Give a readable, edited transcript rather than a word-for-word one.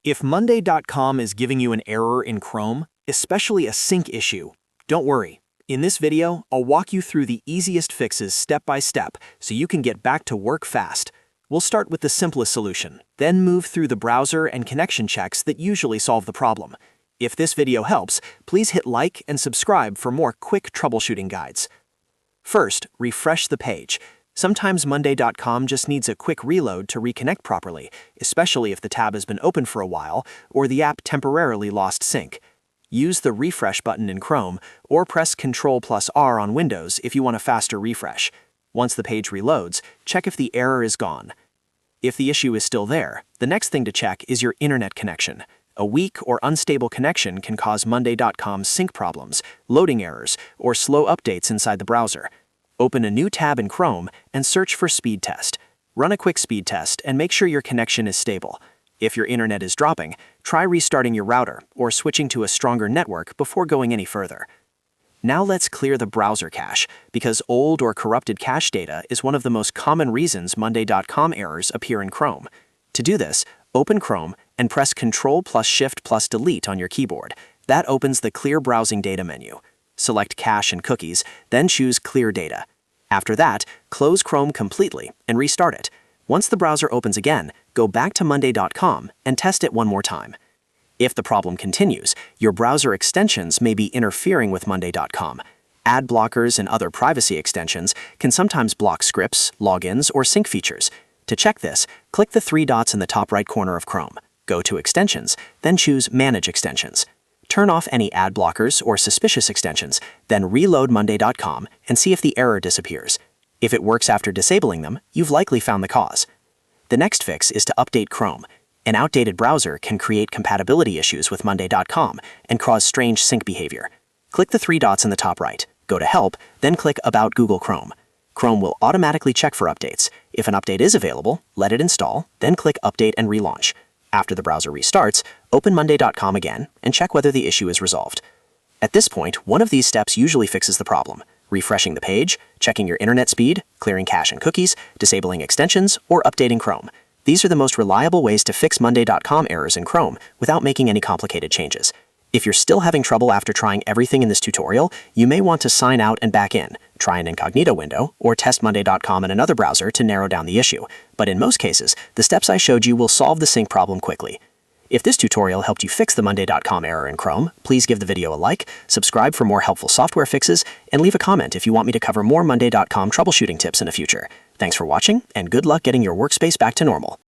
If Monday.com is giving you an error in Chrome, especially a sync issue, don't worry. In this video, I'll walk you through the easiest fixes step by step so you can get back to work fast. We'll start with the simplest solution, then move through the browser and connection checks that usually solve the problem. If this video helps, please hit like and subscribe for more quick troubleshooting guides. First, refresh the page. Sometimes Monday.com just needs a quick reload to reconnect properly, especially if the tab has been open for a while or the app temporarily lost sync. Use the refresh button in Chrome or press Ctrl+R on Windows if you want a faster refresh. Once the page reloads, check if the error is gone. If the issue is still there, the next thing to check is your internet connection. A weak or unstable connection can cause Monday.com's sync problems, loading errors, or slow updates inside the browser. Open a new tab in Chrome and search for speed test. Run a quick speed test and make sure your connection is stable. If your internet is dropping, try restarting your router or switching to a stronger network before going any further. Now let's clear the browser cache, because old or corrupted cache data is one of the most common reasons Monday.com errors appear in Chrome. To do this, open Chrome and press Ctrl+Shift+Delete on your keyboard. That opens the Clear Browsing Data menu. Select Cache and Cookies, then choose Clear Data. After that, close Chrome completely and restart it. Once the browser opens again, go back to Monday.com and test it one more time. If the problem continues, your browser extensions may be interfering with Monday.com. Ad blockers and other privacy extensions can sometimes block scripts, logins, or sync features. To check this, click the three dots in the top right corner of Chrome. Go to Extensions, then choose Manage Extensions. Turn off any ad blockers or suspicious extensions, then reload Monday.com and see if the error disappears. If it works after disabling them, you've likely found the cause. The next fix is to update Chrome. An outdated browser can create compatibility issues with Monday.com and cause strange sync behavior. Click the three dots in the top right, go to Help, then click About Google Chrome. Chrome will automatically check for updates. If an update is available, let it install, then click Update and relaunch. After the browser restarts, open Monday.com again and check whether the issue is resolved. At this point, one of these steps usually fixes the problem: refreshing the page, checking your internet speed, clearing cache and cookies, disabling extensions, or updating Chrome. These are the most reliable ways to fix Monday.com errors in Chrome without making any complicated changes. If you're still having trouble after trying everything in this tutorial, you may want to sign out and back in, try an incognito window, or test Monday.com in another browser to narrow down the issue. But in most cases, the steps I showed you will solve the sync problem quickly. If this tutorial helped you fix the Monday.com error in Chrome, please give the video a like, subscribe for more helpful software fixes, and leave a comment if you want me to cover more Monday.com troubleshooting tips in the future. Thanks for watching, and good luck getting your workspace back to normal.